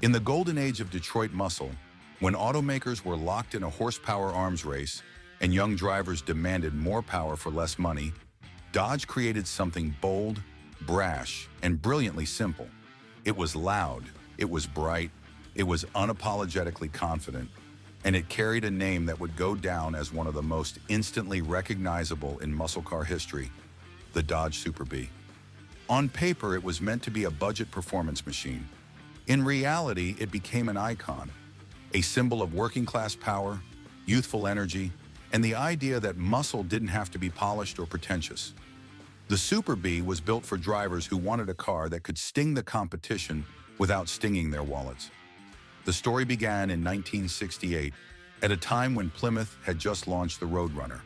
In the golden age of Detroit muscle, when automakers were locked in a horsepower arms race and young drivers demanded more power for less money, Dodge created something bold, brash, and brilliantly simple. It was loud, it was bright, it was unapologetically confident, and it carried a name that would go down as one of the most instantly recognizable in muscle car history, the Dodge Super Bee. On paper, it was meant to be a budget performance machine. In reality, it became an icon, a symbol of working-class power, youthful energy, and the idea that muscle didn't have to be polished or pretentious. The Super Bee was built for drivers who wanted a car that could sting the competition without stinging their wallets. The story began in 1968, at a time when Plymouth had just launched the Roadrunner,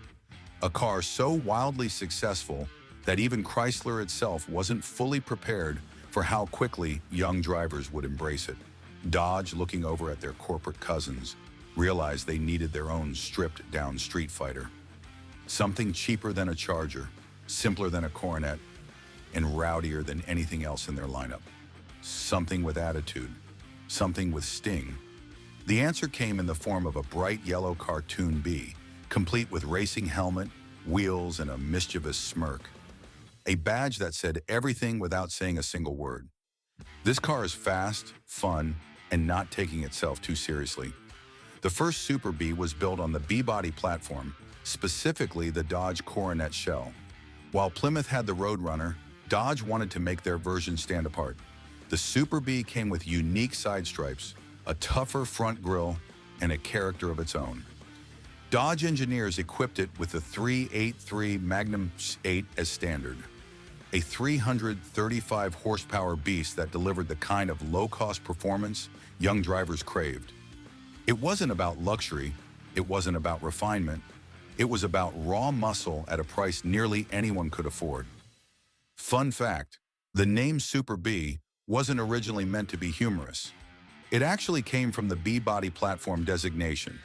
a car so wildly successful that even Chrysler itself wasn't fully prepared for how quickly young drivers would embrace it. Dodge, looking over at their corporate cousins, realized they needed their own stripped-down street fighter. Something cheaper than a Charger, simpler than a Coronet, and rowdier than anything else in their lineup. Something with attitude, something with sting. The answer came in the form of a bright yellow cartoon bee, complete with racing helmet, wheels, and a mischievous smirk. A badge that said everything without saying a single word. This car is fast, fun, and not taking itself too seriously. The first Super Bee was built on the B-body platform, specifically the Dodge Coronet shell. While Plymouth had the Roadrunner, Dodge wanted to make their version stand apart. The Super Bee came with unique side stripes, a tougher front grille, and a character of its own. Dodge engineers equipped it with the 383 Magnum 8 as standard, a 335 horsepower beast that delivered the kind of low-cost performance young drivers craved. It wasn't about luxury, it wasn't about refinement, it was about raw muscle at a price nearly anyone could afford. Fun fact, the name Super Bee wasn't originally meant to be humorous. It actually came from the B-body platform designation.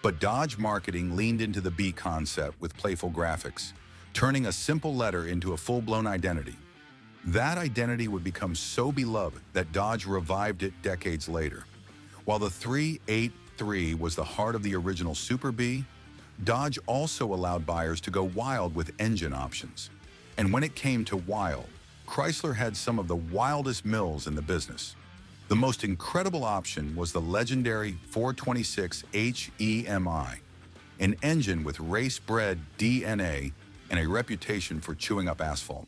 But Dodge marketing leaned into the B concept with playful graphics, turning a simple letter into a full-blown identity. That identity would become so beloved that Dodge revived it decades later. While the 383 was the heart of the original Super Bee, Dodge also allowed buyers to go wild with engine options. And when it came to wild, Chrysler had some of the wildest mills in the business. The most incredible option was the legendary 426 Hemi, an engine with race-bred DNA and a reputation for chewing up asphalt.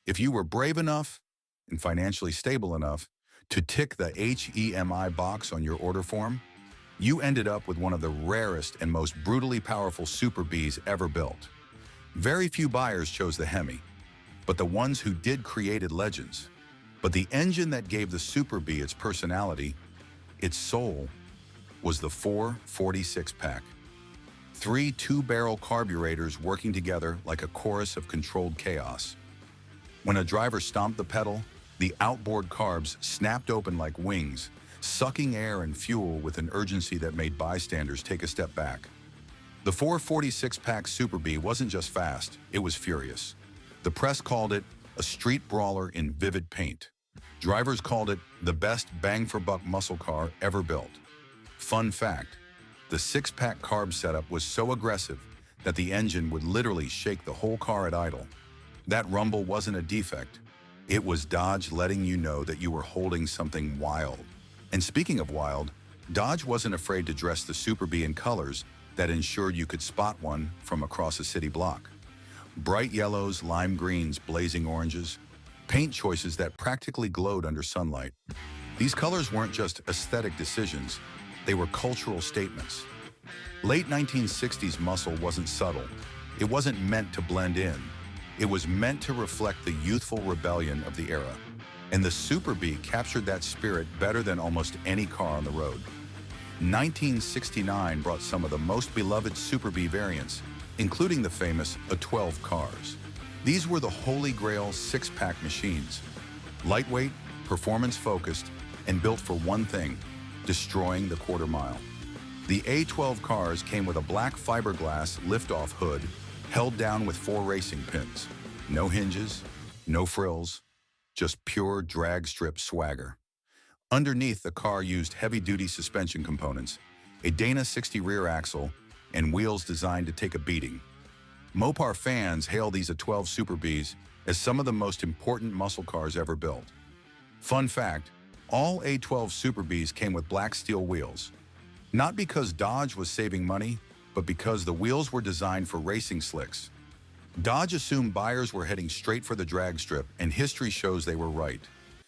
If you were brave enough and financially stable enough to tick the HEMI box on your order form, you ended up with one of the rarest and most brutally powerful Super Bees ever built. Very few buyers chose the Hemi, but the ones who did created legends. But the engine that gave the Super Bee its personality, its soul, was the 446 pack. Three two-barrel carburetors working together like a chorus of controlled chaos. When a driver stomped the pedal, the outboard carbs snapped open like wings, sucking air and fuel with an urgency that made bystanders take a step back. The 446 pack Super Bee wasn't just fast, it was furious. The press called it a street brawler in vivid paint. Drivers called it the best bang-for-buck muscle car ever built. Fun fact, the six-pack carb setup was so aggressive that the engine would literally shake the whole car at idle. That rumble wasn't a defect. It was Dodge letting you know that you were holding something wild. And speaking of wild, Dodge wasn't afraid to dress the Super Bee in colors that ensured you could spot one from across a city block. Bright yellows, lime greens, blazing oranges, paint choices that practically glowed under sunlight. These colors weren't just aesthetic decisions, they were cultural statements. Late 1960s muscle wasn't subtle. It wasn't meant to blend in. It was meant to reflect the youthful rebellion of the era. And the Super Bee captured that spirit better than almost any car on the road. 1969 brought some of the most beloved Super Bee variants, including the famous A12 cars. These were the holy grail six-pack machines. Lightweight, performance-focused, and built for one thing, destroying the quarter mile. The A12 cars came with a black fiberglass lift-off hood held down with 4 racing pins. No hinges, no frills, just pure drag strip swagger. Underneath, the car used heavy-duty suspension components, a Dana 60 rear axle, and wheels designed to take a beating. Mopar fans hail these A12 Super Bs as some of the most important muscle cars ever built. Fun fact, all A12 Super Bs came with black steel wheels. Not because Dodge was saving money, but because the wheels were designed for racing slicks. Dodge assumed buyers were heading straight for the drag strip, and history shows they were right.